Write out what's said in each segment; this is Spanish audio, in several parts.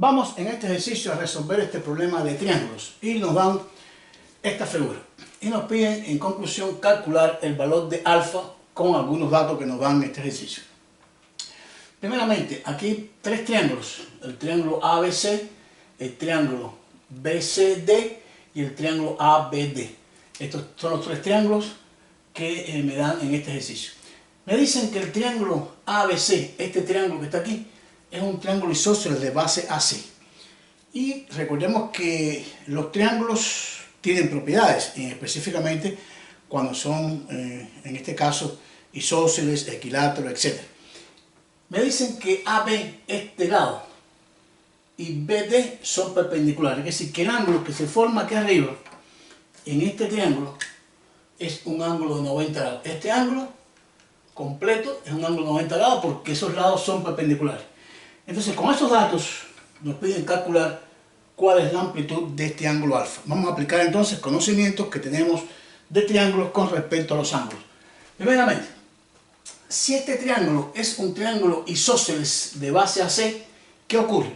Vamos en este ejercicio a resolver este problema de triángulos y nos dan esta figura y nos piden en conclusión calcular el valor de alfa con algunos datos que nos dan en este ejercicio. Primeramente, aquí tres triángulos, el triángulo ABC, el triángulo BCD y el triángulo ABD. Estos son los tres triángulos que me dan en este ejercicio. Me dicen que el triángulo ABC, este triángulo que está aquí, es un triángulo isósceles de base AC. Y recordemos que los triángulos tienen propiedades, específicamente cuando son, en este caso, isósceles, equiláteros, etc. Me dicen que AB es este lado y BD son perpendiculares, es decir, que el ángulo que se forma aquí arriba, en este triángulo, es un ángulo de 90 grados. Este ángulo completo es un ángulo de 90 grados porque esos lados son perpendiculares. Entonces, con estos datos nos piden calcular cuál es la amplitud de este ángulo alfa. Vamos a aplicar entonces conocimientos que tenemos de triángulos con respecto a los ángulos. Primeramente, si este triángulo es un triángulo isósceles de base AC, ¿qué ocurre?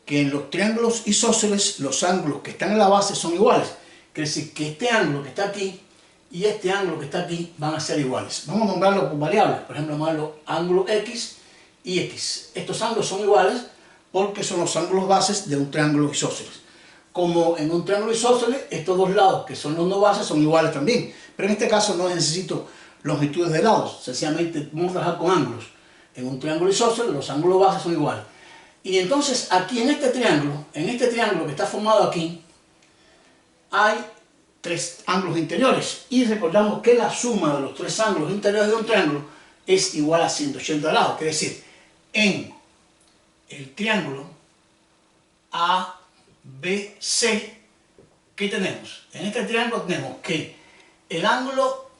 Que en los triángulos isósceles los ángulos que están en la base son iguales. Quiere decir que este ángulo que está aquí y este ángulo que está aquí van a ser iguales. Vamos a nombrarlos por variables, por ejemplo, llamarlo ángulo X y X. Estos ángulos son iguales porque son los ángulos bases de un triángulo isósceles. Como en un triángulo isósceles, estos dos lados que son los no bases son iguales también. Pero en este caso no necesito longitudes de lados, sencillamente vamos a trabajar con ángulos. En un triángulo isósceles los ángulos bases son iguales. Y entonces aquí en este triángulo que está formado aquí, hay tres ángulos interiores. Y recordamos que la suma de los tres ángulos interiores de un triángulo es igual a 180 grados. Quiere decir, en el triángulo ABC, ¿qué tenemos? En este triángulo tenemos que el ángulo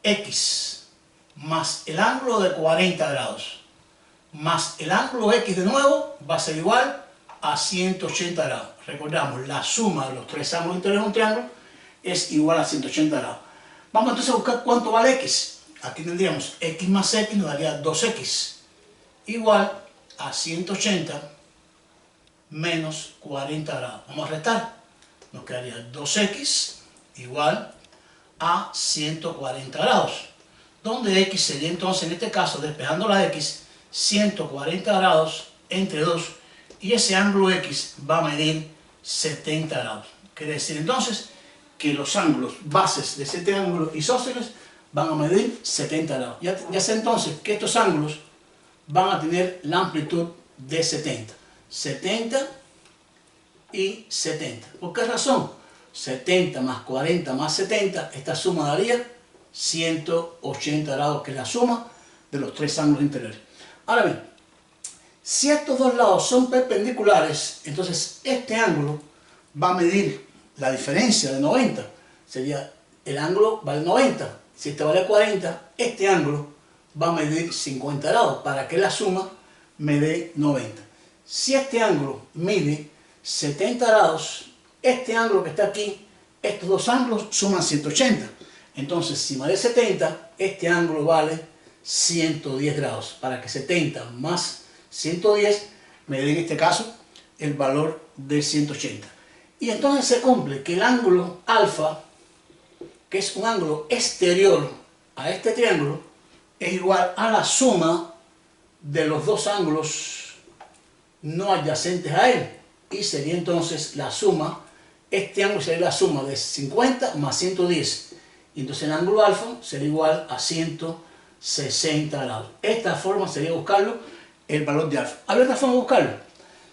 X más el ángulo de 40 grados más el ángulo X de nuevo va a ser igual a 180 grados. Recordamos, la suma de los tres ángulos interiores de un triángulo es igual a 180 grados. Vamos entonces a buscar cuánto vale X. Aquí tendríamos X más X nos daría 2X igual a 180 menos 40 grados. Vamos a restar. Nos quedaría 2X igual a 140 grados. Donde X sería entonces, en este caso, despejando la X, 140 grados entre 2. Y ese ángulo X va a medir 70 grados. Quiere decir entonces que los ángulos bases de ese triángulo isósceles van a medir 70 grados. Ya sé entonces que estos ángulos van a tener la amplitud de 70. 70 y 70. ¿Por qué razón? 70 más 40 más 70, esta suma daría 180 grados, que es la suma de los tres ángulos interiores. Ahora bien, si estos dos lados son perpendiculares, entonces este ángulo va a medir la diferencia de 90. Sería, el ángulo vale 90. Si este vale 40, este ángulo va a medir 50 grados para que la suma me dé 90. Si este ángulo mide 70 grados, este ángulo que está aquí, estos dos ángulos suman 180. Entonces, si vale 70, este ángulo vale 110 grados. Para que 70 más 110 me dé en este caso el valor de 180. Y entonces se cumple que el ángulo alfa, que es un ángulo exterior a este triángulo, es igual a la suma de los dos ángulos no adyacentes a él. Y sería entonces la suma, este ángulo sería la suma de 50 más 110. Y entonces el ángulo alfa sería igual a 160 grados. Esta forma sería buscarlo, el valor de alfa. ¿Hay otra forma de buscarlo?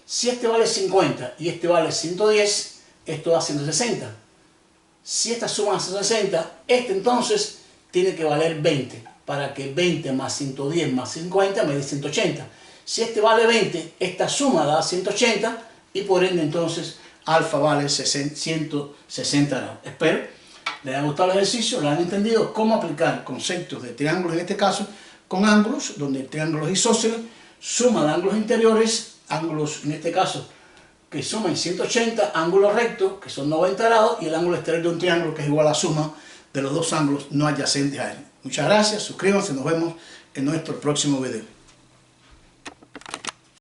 Si este vale 50 y este vale 110, esto da 160. Si esta suma es 160, este entonces tiene que valer 20. Para que 20 más 110 más 50 me dé 180. Si este vale 20, esta suma da 180 y por ende entonces alfa vale 160 grados. Espero les haya gustado el ejercicio, lo han entendido cómo aplicar conceptos de triángulos en este caso con ángulos, donde el triángulo es isósceles, suma de ángulos interiores, ángulos en este caso que suman 180, ángulos rectos que son 90 grados y el ángulo exterior de un triángulo que es igual a la suma de los dos ángulos no adyacentes a él. Muchas gracias, suscríbanse, nos vemos en nuestro próximo video.